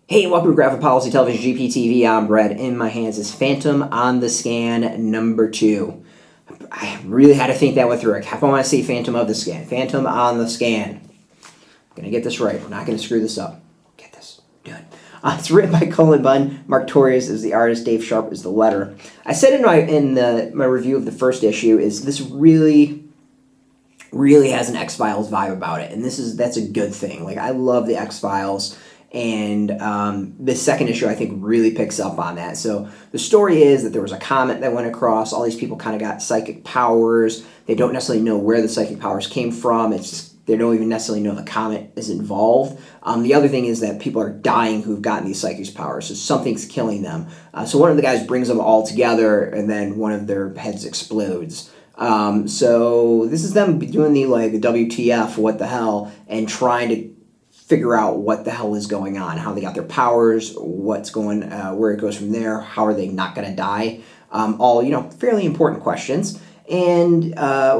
Hey, welcome to Graphic Policy Television GPTV. I'm Brad. In my hands is Phantom on the Scan #2. I really had to think that one through. I kept on wanting to say Phantom of the Scan. Phantom on the Scan. I'm going to get this right. We're not going to screw this up. Get this done. It's written by Cullen, Bunn. Mark Torres is the artist. Dave Sharpe is the letterer. I said in my review of the first issue is this really has an X-Files vibe about it, and that's a good thing. Like, I love the X-Files. And the second issue, I think, really picks up on that. So the story is that there was a comet that went across. All these people kind of got psychic powers. They don't necessarily know where the psychic powers came from. It's just they don't even necessarily know the comet is involved. The other thing is that people are dying who've gotten these psychic powers. So something's killing them. So one of the guys brings them all together, and then one of their heads explodes. So this is them doing the WTF, what the hell, and trying to figure out what the hell is going on, how they got their powers, what's going, where it goes from there, how are they not going to die, all, fairly important questions. And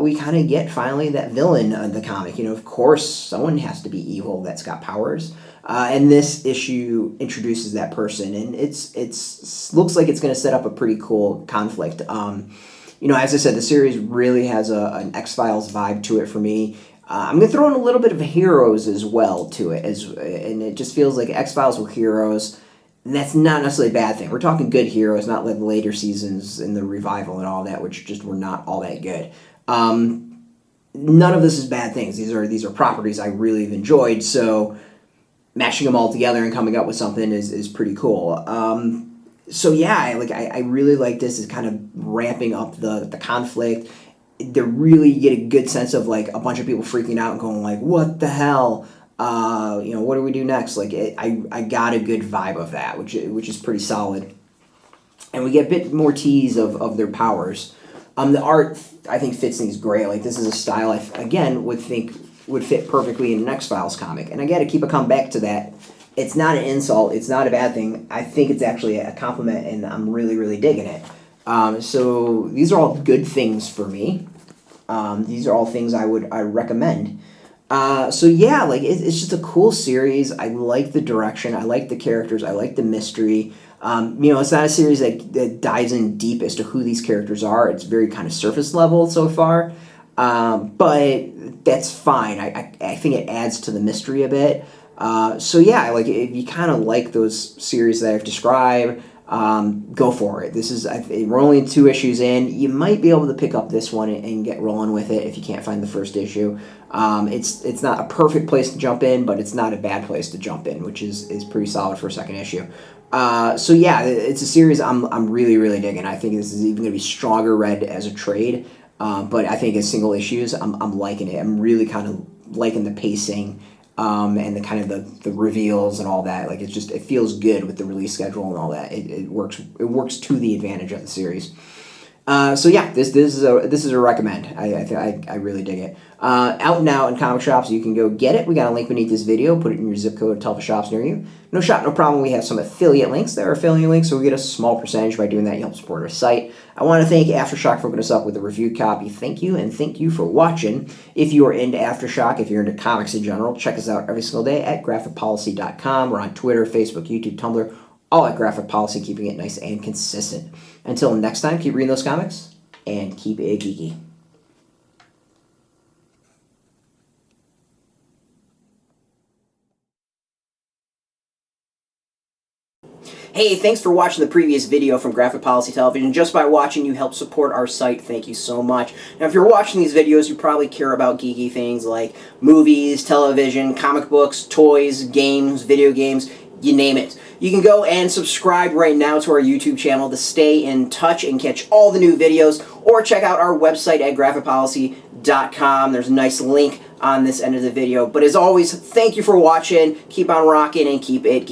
we kind of get, finally, that villain of the comic. Of course, someone has to be evil that's got powers. And this issue introduces that person, and it's looks like it's going to set up a pretty cool conflict. As I said, the series really has an X-Files vibe to it for me. I'm going to throw in a little bit of heroes as well to it, and it just feels like X-Files with heroes, and that's not necessarily a bad thing. We're talking good heroes, not like later seasons in the revival and all that, which just were not all that good. None of this is bad things. These are properties I really have enjoyed, so mashing them all together and coming up with something is pretty cool. So yeah, I really like this. Is kind of ramping up the conflict. They really get a good sense of a bunch of people freaking out and going what the hell, what do we do next? I got a good vibe of that, which is pretty solid. And we get a bit more tease of their powers. The art I think fits things great. This is a style I again would think would fit perfectly in an X-Files comic. And I got to keep coming back to that. It's not an insult. It's not a bad thing. I think it's actually a compliment, and I'm really, really digging it. So these are all good things for me. These are all things I recommend. So yeah, it's just a cool series. I like the direction. I like the characters. I like the mystery. It's not a series that dives in deep as to who these characters are. It's very kind of surface level so far. But that's fine. I think it adds to the mystery a bit. So yeah, if you kind of like those series that I've described, go for it. We're only 2 issues in. You might be able to pick up this one and get rolling with it if you can't find the first issue. It's not a perfect place to jump in, but it's not a bad place to jump in, which is pretty solid for a second issue. So yeah, it's a series I'm really, really digging. I think this is even going to be stronger read as a trade, but I think as single issues, I'm liking it. I'm really kind of liking the pacing. And the kind of the reveals and all that, it feels good with the release schedule and all that. It works to the advantage of the series. So yeah, this is a recommend. I really dig it. Out now in comic shops, you can go get it. We got a link beneath this video. Put it in your zip code. Tell the shops near you. No shop, no problem. We have some affiliate links. There are affiliate links, so we get a small percentage by doing that. You help support our site. I want to thank AfterShock for hooking us up with a review copy. Thank you, and thank you for watching. If you are into AfterShock, if you're into comics in general, check us out every single day at graphicpolicy.com. We're on Twitter, Facebook, YouTube, Tumblr, all at Graphic Policy, keeping it nice and consistent. Until next time, keep reading those comics, and keep it geeky. Hey, thanks for watching the previous video from Graphic Policy Television. Just by watching, you help support our site. Thank you so much. Now, if you're watching these videos, you probably care about geeky things like movies, television, comic books, toys, games, video games, you name it. You can go and subscribe right now to our YouTube channel to stay in touch and catch all the new videos, or check out our website at graphicpolicy.com. There's a nice link on this end of the video. But as always, thank you for watching. Keep on rocking and keep it geeky.